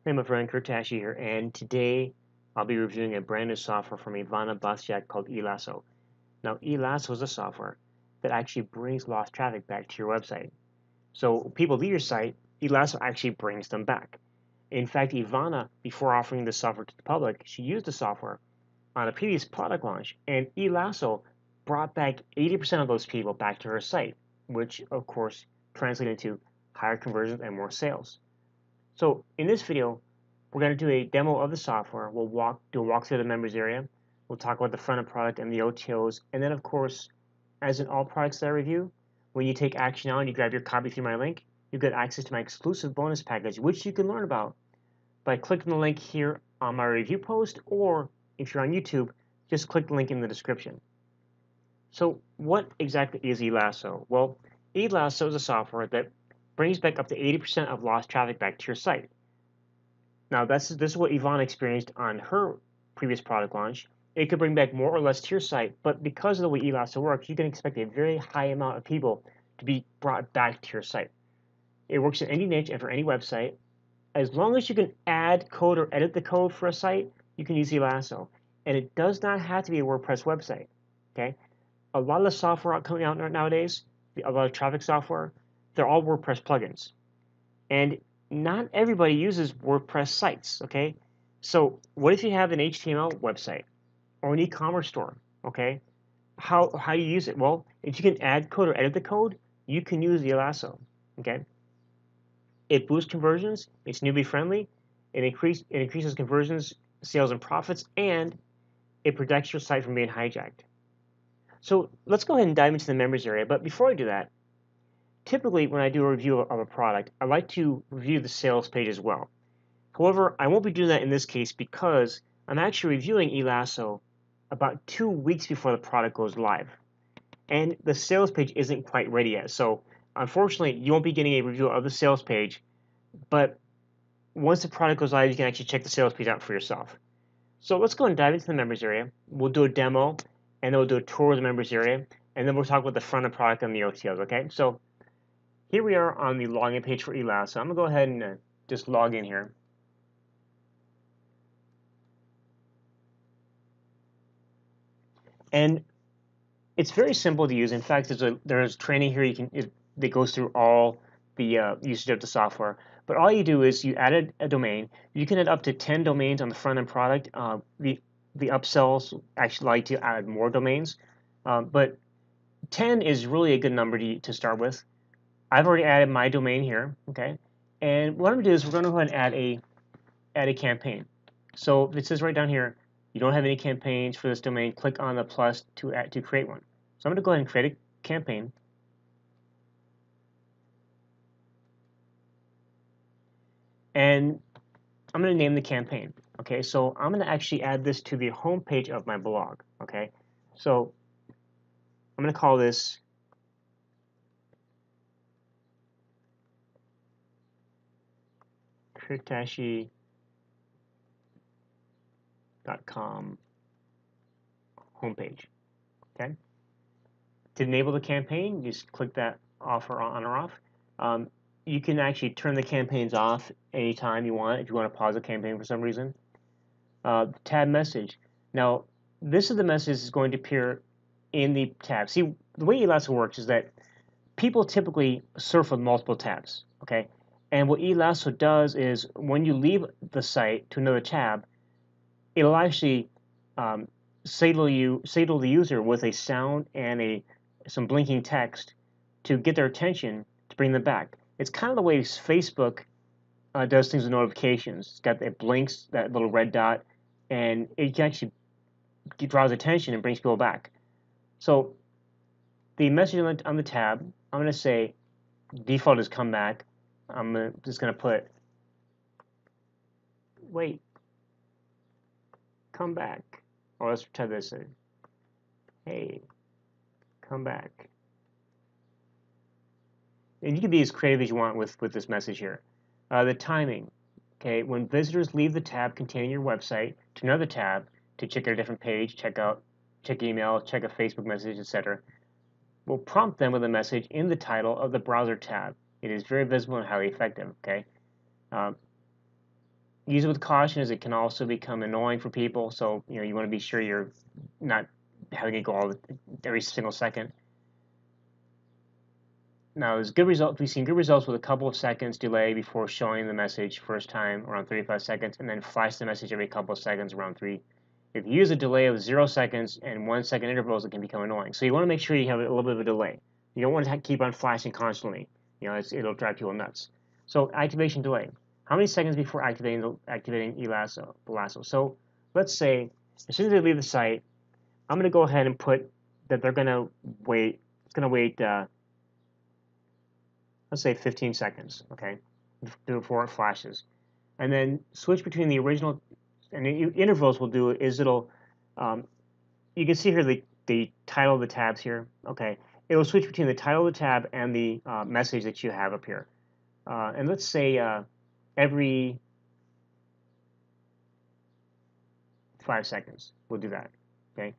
Hey my friend, Tasche here, and today I'll be reviewing a brand new software from Ivana bosnjak called eLasso. Now, eLasso is a software that actually brings lost traffic back to your website. So people leave your site, eLasso actually brings them back. In fact, Ivana, before offering the software to the public, she used the software on a previous product launch, and eLasso brought back 80% of those people back to her site, which of course translated into higher conversions and more sales. So in this video, we're going to do a demo of the software. We'll do a walk through the members area. We'll talk about the front end product and the OTOs. And then, of course, as in all products that I review, when you take action now and you grab your copy through my link, you get access to my exclusive bonus package, which you can learn about by clicking the link here on my review post, or if you're on YouTube, just click the link in the description. So what exactly is eLasso? Well, eLasso is a software that brings back up to 80% of lost traffic back to your site. Now, this is what Yvonne experienced on her previous product launch. It could bring back more or less to your site, but because of the way eLasso works, you can expect a very high amount of people to be brought back to your site. It works in any niche and for any website. As long as you can add code or edit the code for a site, you can use eLasso. And it does not have to be a WordPress website. Okay? A lot of the software coming out nowadays, a lot of traffic software, they're all WordPress plugins. And not everybody uses WordPress sites, okay? So what if you have an HTML website or an e-commerce store, okay? How do you use it? Well, if you can add code or edit the code, you can use the eLasso, okay? It boosts conversions, it's newbie friendly, it increases conversions, sales, and profits, and it protects your site from being hijacked. So let's go ahead and dive into the members area, but before I do that, typically when I do a review of a product, I like to review the sales page as well. However, I won't be doing that in this case because I'm actually reviewing eLasso about 2 weeks before the product goes live. And the sales page isn't quite ready yet. So unfortunately, you won't be getting a review of the sales page, but once the product goes live, you can actually check the sales page out for yourself. So let's go and dive into the members area. We'll do a demo, and then we'll do a tour of the members area, and then we'll talk about the front end product and the OTOs, okay? So here we are on the login page for eLasso. I'm gonna go ahead and just log in here. And it's very simple to use. In fact, there's training here that goes through all the usage of the software. But all you do is you add a domain. You can add up to 10 domains on the front end product. The upsells actually like to add more domains, but 10 is really a good number to start with. I've already added my domain here, okay? And what I'm gonna do is we're gonna go ahead and add a campaign. So it says right down here, you don't have any campaigns for this domain, click on the plus to create one. So I'm going to go ahead and create a campaign. And I'm going to name the campaign. Okay, so I'm going to actually add this to the home page of my blog. Okay, so I'm going to call this kritashi.com homepage. Okay, to enable the campaign, you just click that off or on or off. You can actually turn the campaigns off anytime you want if you want to pause a campaign for some reason. Tab message. Now, this is the message that's going to appear in the tab. See, the way eLasso works is that people typically surf with multiple tabs, okay? And what eLasso does is when you leave the site to another tab, it'll actually signal the user with a sound and some blinking text to get their attention to bring them back. It's kind of the way Facebook does things with notifications. It's got that blinks, that little red dot, and it actually draws attention and brings people back. So the message on the tab, I'm going to say default is come back. I'm just going to put wait, come back. Or let's try this. Hey, come back. And you can be as creative as you want with this message here. The timing. Okay, when visitors leave the tab containing your website to another tab to check a different page, check email, check a Facebook message, etc., we'll prompt them with a message in the title of the browser tab. It is very visible and highly effective. Okay, use it with caution, as it can also become annoying for people. So you want to be sure you're not having it go every single second. Now, there's good results. We've seen good results with a couple of seconds delay before showing the message first time, around 35 seconds, and then flash the message every couple of seconds, around 3. If you use a delay of 0 seconds and 1 second intervals, it can become annoying. So you want to make sure you have a little bit of a delay. You don't want to keep on flashing constantly. It'll drive people nuts. So activation delay. How many seconds before activating eLasso? So let's say as soon as they leave the site, I'm going to go ahead and put that they're going to wait. It's going to wait. Let's say 15 seconds, okay, before it flashes. And then switch between the original, and the intervals will do is it'll, you can see here the title of the tabs here, okay. It'll switch between the title of the tab and the message that you have up here. And let's say every 5 seconds, we'll do that, okay.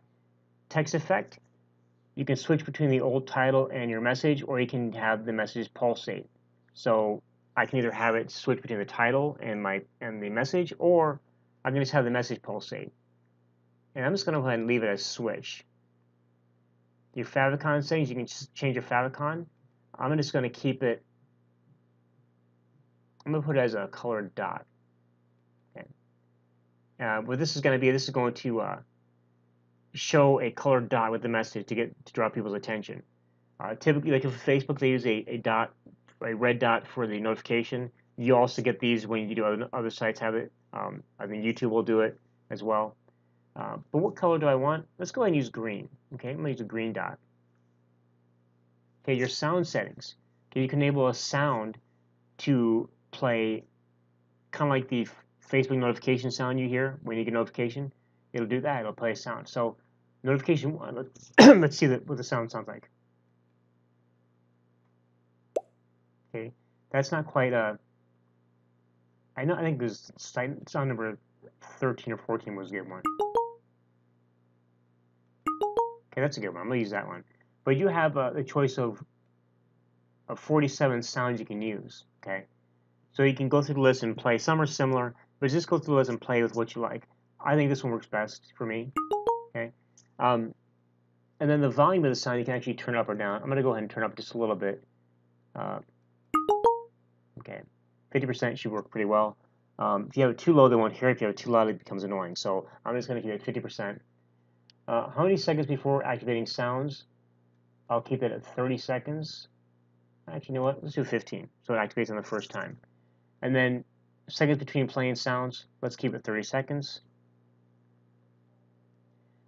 Text effect, you can switch between the old title and your message, or you can have the message pulsate. So I can either have it switch between the title and the message, or I can just have the message pulsate. And I'm just going to go ahead and leave it as switch. Your favicon settings, you can change your favicon. I'm just going to keep it. I'm going to put it as a colored dot. Okay. What this is going to show a colored dot with the message to draw people's attention. Typically, like if Facebook, they use a red dot for the notification. You also get these when you do other sites have it. I think YouTube will do it as well. But what color do I want? Let's go ahead and use green. Okay, I'm going to use a green dot. Okay, your sound settings. Okay, you can enable a sound to play kind of like the Facebook notification sound you hear when you get a notification. It'll do that. It'll play a sound. So notification 1, let's see what the sound sounds like. Okay, that's not quite a. I think this sound number 13 or 14 was a good one. Okay, that's a good one. I'm gonna use that one. But you have a choice of 47 sounds you can use. Okay, so you can go through the list and play. Some are similar, but just go through the list and play with what you like. I think this one works best for me. Okay, and then the volume of the sound you can actually turn up or down. I'm gonna go ahead and turn up just a little bit. Okay, 50% should work pretty well. If you have it too low, they won't hear it. If you have it too loud, it becomes annoying. So I'm just going to keep it at 50%. How many seconds before activating sounds? I'll keep it at 30 seconds. Actually, you know what? Let's do 15, so it activates on the first time. And then seconds between playing sounds, let's keep it 30 seconds.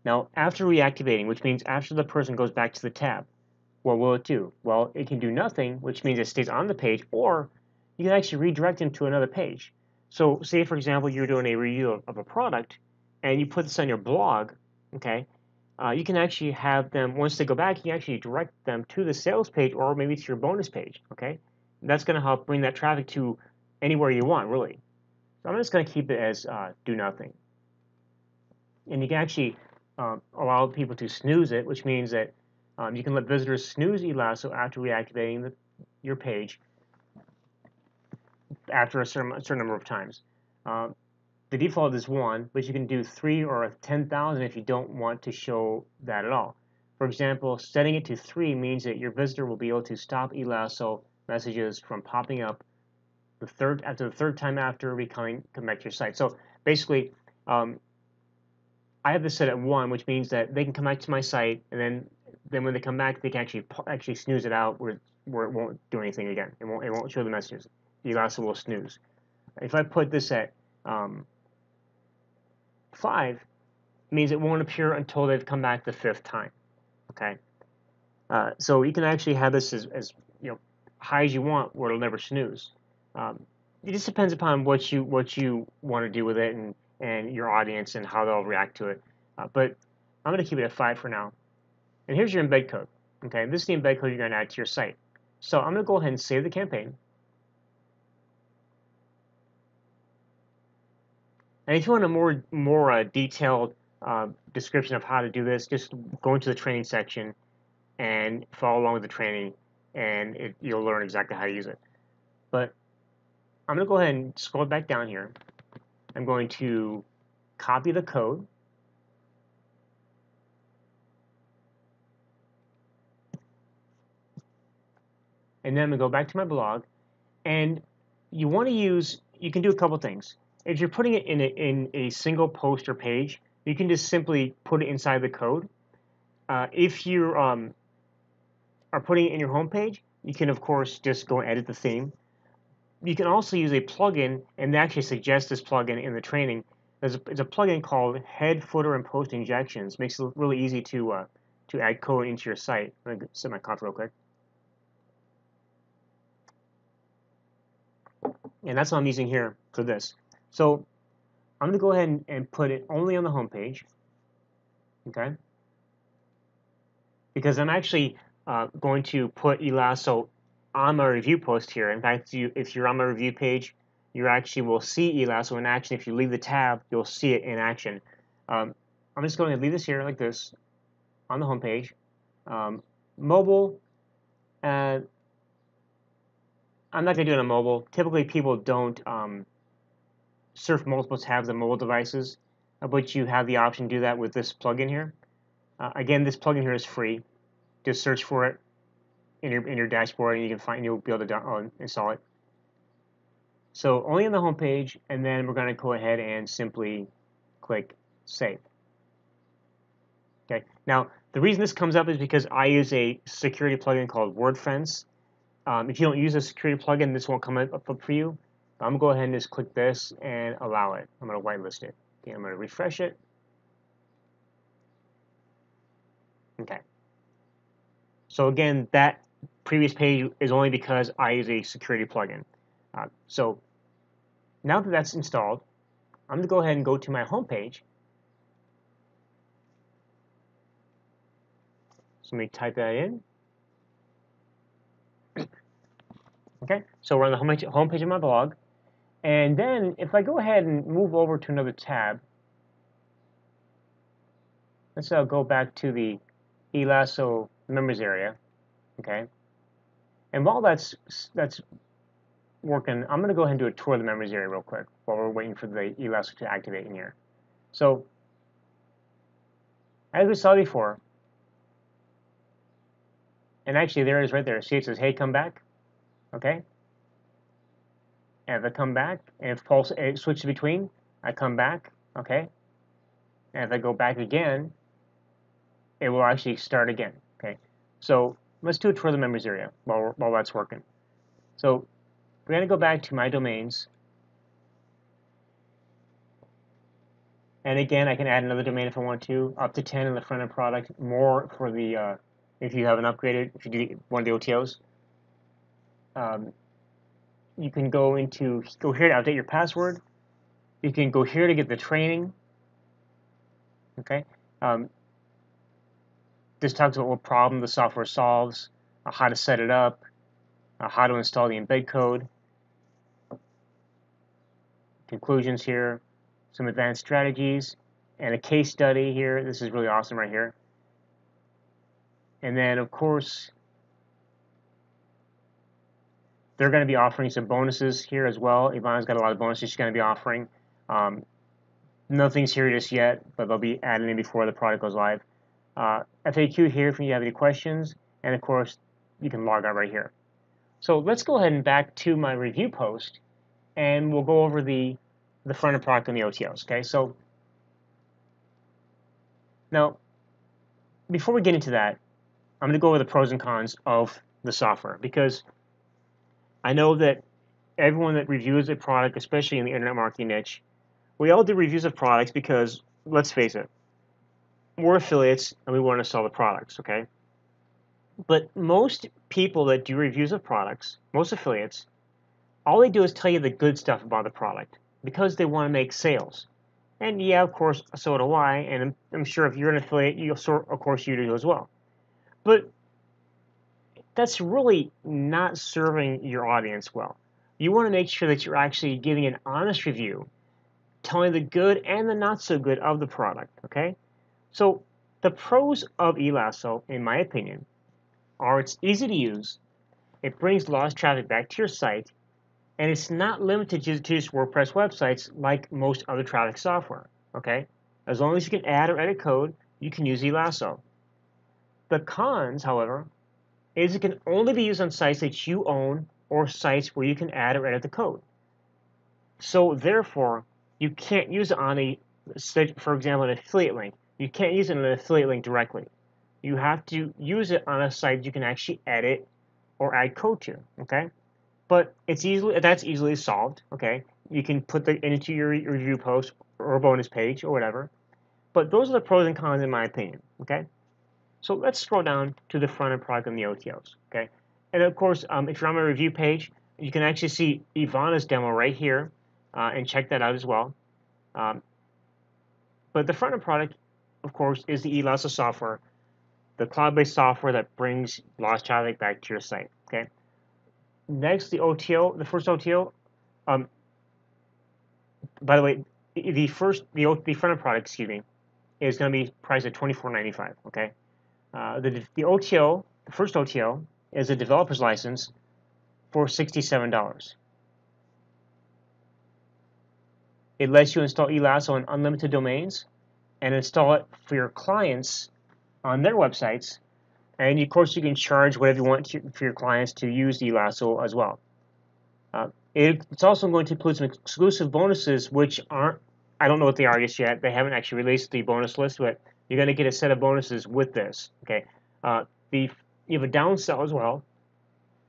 Now, after reactivating, which means after the person goes back to the tab, what will it do? Well, it can do nothing, which means it stays on the page, or you can actually redirect them to another page. So say, for example, you're doing a review of a product, and you put this on your blog, okay? You can actually have them, once they go back, you can actually direct them to the sales page or maybe to your bonus page, okay? That's going to help bring that traffic to anywhere you want, really. So I'm just going to keep it as do nothing. And you can actually allow people to snooze it, which means that you can let visitors snooze eLasso after reactivating your page after a certain number of times. The default is 1, but you can do 3 or 10,000 if you don't want to show that at all. For example, setting it to 3 means that your visitor will be able to stop eLasso messages from popping up after the third time after come back to your site. So basically, I have this set at 1, which means that they can come back to my site, and then when they come back, they can actually snooze it out where it won't do anything again. It won't show the messages. eLasso will snooze. If I put this at 5, it means it won't appear until they've come back the 5th time. Okay, so you can actually have this as high as you want, where it'll never snooze. It just depends upon what you want to do with it and your audience and how they'll react to it. But I'm going to keep it at 5 for now. And here's your embed code. Okay, this is the embed code you're going to add to your site. So I'm going to go ahead and save the campaign. And if you want a more detailed description of how to do this, just go into the training section and follow along with the training, and you'll learn exactly how to use it. But I'm going to go ahead and scroll back down here. I'm going to copy the code. And then I'm going to go back to my blog. And you want to use, you can do a couple things. If you're putting it in a single post or page, you can just simply put it inside the code. If you are putting it in your home page, you can, of course, just go and edit the theme. You can also use a plugin, and they actually suggest this plugin in the training. It's a plugin called Head, Footer, and Post Injections. Makes it really easy to add code into your site. I'm going to set my cough real quick. And that's what I'm using here for this. So I'm going to go ahead and put it only on the home page, okay? Because I'm actually going to put eLasso on my review post here. In fact, if you're on my review page, you actually will see eLasso in action. If you leave the tab, you'll see it in action. I'm just going to leave this here like this on the home page. Mobile, I'm not going to do it on mobile. Typically, people don't surf multiple tabs on mobile devices, but you have the option to do that with this plugin here. Again, this plugin here is free. Just search for it in your dashboard, and you'll be able to install it. So only on the home page, and then we're going to go ahead and simply click Save. Okay. Now, the reason this comes up is because I use a security plugin called WordFence. If you don't use a security plugin, this won't come up for you. I'm going to go ahead and just click this and allow it. I'm going to whitelist it. Okay, I'm going to refresh it. Okay. So again, that previous page is only because I use a security plugin. So now that that's installed, I'm going to go ahead and go to my home page. So let me type that in. Okay, so we're on the home page of my blog. And then if I go ahead and move over to another tab, let's go back to the eLasso members area. Okay, and while that's working, I'm going to go ahead and do a tour of the members area real quick while we're waiting for the eLasso to activate in here. So as we saw before, and actually there it is right there. See, it says, "Hey, come back." Okay. And if I come back, and if pulse it switches between, I come back. Okay. And if I go back again, it will actually start again. Okay. So let's do a tour of the members area while that's working. So we're going to go back to my domains. And again, I can add another domain if I want to, up to 10 in the front end product, more for the if you haven't upgraded, if you do one of the OTOs. You can go here to update your password. You can go here to get the training. Okay. This talks about what problem the software solves, how to set it up, how to install the embed code. Conclusions here, some advanced strategies, and a case study here. This is really awesome right here. And then, of course, they're going to be offering some bonuses here as well. Ivana's got a lot of bonuses she's going to be offering. Nothing's here just yet, but they'll be adding in before the product goes live. FAQ here if you have any questions, and of course, you can log out right here. So let's go ahead and back to my review post, and we'll go over the front-end product and the OTOs. Okay, so now before we get into that, I'm going to go over the pros and cons of the software, because I know that everyone that reviews a product, especially in the internet marketing niche, we all do reviews of products because, let's face it, we're affiliates and we want to sell the products, okay? But most people that do reviews of products, most affiliates, all they do is tell you the good stuff about the product because they want to make sales. And yeah, of course, so do I, and I'm sure if you're an affiliate, of course you do as well. But that's really not serving your audience well. You want to make sure that you're actually giving an honest review, telling the good and the not so good of the product, okay? So the pros of eLasso, in my opinion, are it's easy to use, it brings lost traffic back to your site, And it's not limited to just WordPress websites like most other traffic software, okay? As long as you can add or edit code, you can use eLasso. The cons, however, is it can only be used on sites that you own or sites where you can add or edit the code. So therefore, you can't use it on a, for example, an affiliate link. You can't use it on an affiliate link directly. You have to use it on a site you can actually edit or add code to, okay? But that's easily solved, okay? You can put that into your review post or a bonus page or whatever. But those are the pros and cons in my opinion, okay? So let's scroll down to the front end product and the OTOs, okay? And of course, if you're on my review page, you can actually see Ivana's demo right here and check that out as well. But the front end product, of course, is the eLasso software, the cloud-based software that brings lost traffic back to your site, okay? Next, the OTO, the first OTO. By the way, the front end product, excuse me, is going to be priced at $24.95. Okay. The OTO, the first OTO, is a developer's license for $67. It lets you install eLasso on unlimited domains and install it for your clients on their websites. And of course, you can charge whatever you want for your clients to use eLasso as well. It's also going to include some exclusive bonuses, which aren't, I don't know what they are just yet. They haven't actually released the bonus list, but you're going to get a set of bonuses with this. Okay, you have a downsell as well.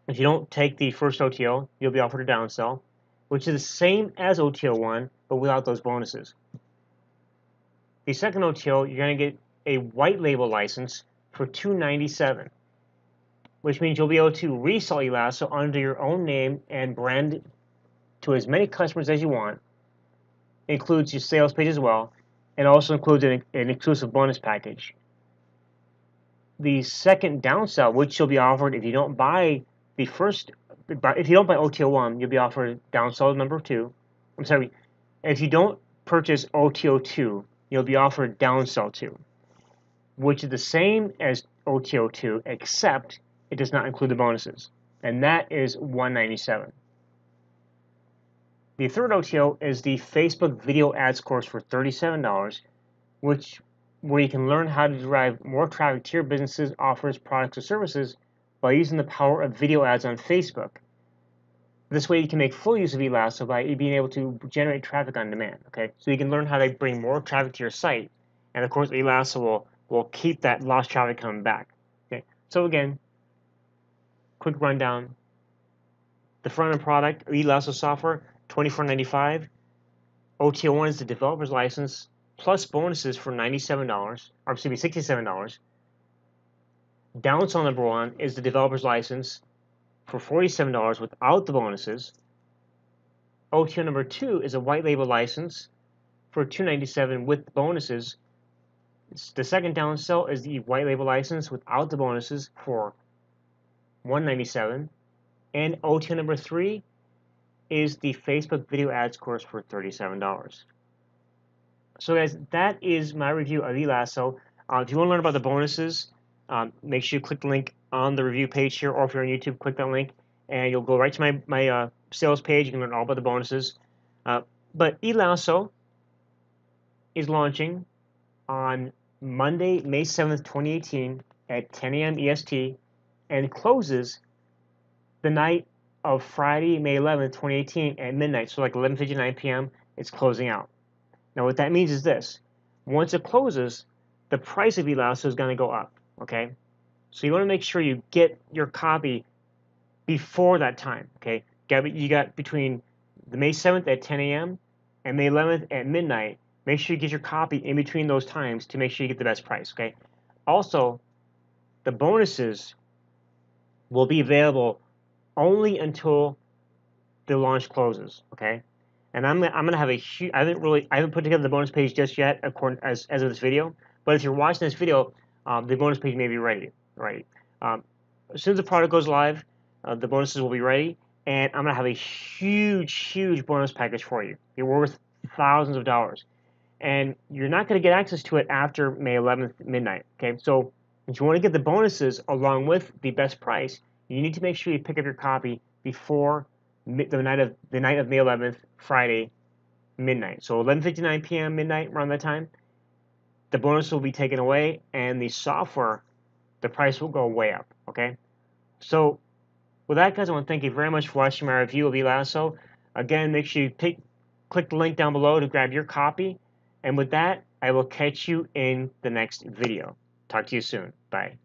If you don't take the first OTO, you'll be offered a downsell, which is the same as OTO 1, but without those bonuses. The second OTO, you're going to get a white label license for $297. Which means you'll be able to resell eLasso under your own name and brand to as many customers as you want. It includes your sales page as well, and also includes an exclusive bonus package. The second downsell, which you'll be offered if you don't buy if you don't buy OTO 1, you'll be offered downsell number 2. I'm sorry, if you don't purchase OTO 2, you'll be offered downsell 2, which is the same as OTO 2, except it does not include the bonuses, and that is $197. The third OTO is the Facebook video ads course for $37, where you can learn how to drive more traffic to your business's offers, products, or services by using the power of video ads on Facebook. This way you can make full use of eLasso by being able to generate traffic on demand. Okay, so you can learn how to bring more traffic to your site, and of course eLasso will keep that lost traffic coming back. Okay, so again, quick rundown. The front-end product, eLasso software, $24.95. OTO 1 is the developer's license, plus bonuses for $97, or excuse me, $67. Downsell number 1 is the developer's license for $47 without the bonuses. OTO number 2 is a white label license for $297 with bonuses. The second downsell is the white label license without the bonuses for $197. And OTO number 3 is the Facebook video ads course for $37. So guys, that is my review of eLasso. If you want to learn about the bonuses, make sure you click the link on the review page here, or if you're on YouTube, click that link, and you'll go right to my sales page. You can learn all about the bonuses. But eLasso is launching on Monday, May 7th, 2018 at 10 a.m. EST, and closes the night of Friday, May 11th, 2018 at midnight. So like 11:59 p.m., it's closing out. Now what that means is this. Once it closes, the price of eLasso is going to go up, okay? So you want to make sure you get your copy before that time, okay? You got between the May 7th at 10 a.m. and May 11th at midnight. Make sure you get your copy in between those times to make sure you get the best price, okay? Also, the bonuses will be available only until the launch closes, okay? And I'm gonna have a huge. I haven't put together the bonus page just yet, as of this video. But if you're watching this video, the bonus page may be ready. Right. As soon as the product goes live, the bonuses will be ready, and I'm gonna have a huge bonus package for you. You're worth thousands of dollars, and you're not gonna get access to it after May 11th midnight. Okay. So if you want to get the bonuses along with the best price, you need to make sure you pick up your copy before the night of May 11th, Friday midnight. So 11:59 p.m. midnight around that time, the bonus will be taken away, and the software, the price will go way up. Okay. So with that, guys, I want to thank you very much for watching my review of eLasso. Again, make sure you click the link down below to grab your copy. And with that, I will catch you in the next video. Talk to you soon. Bye.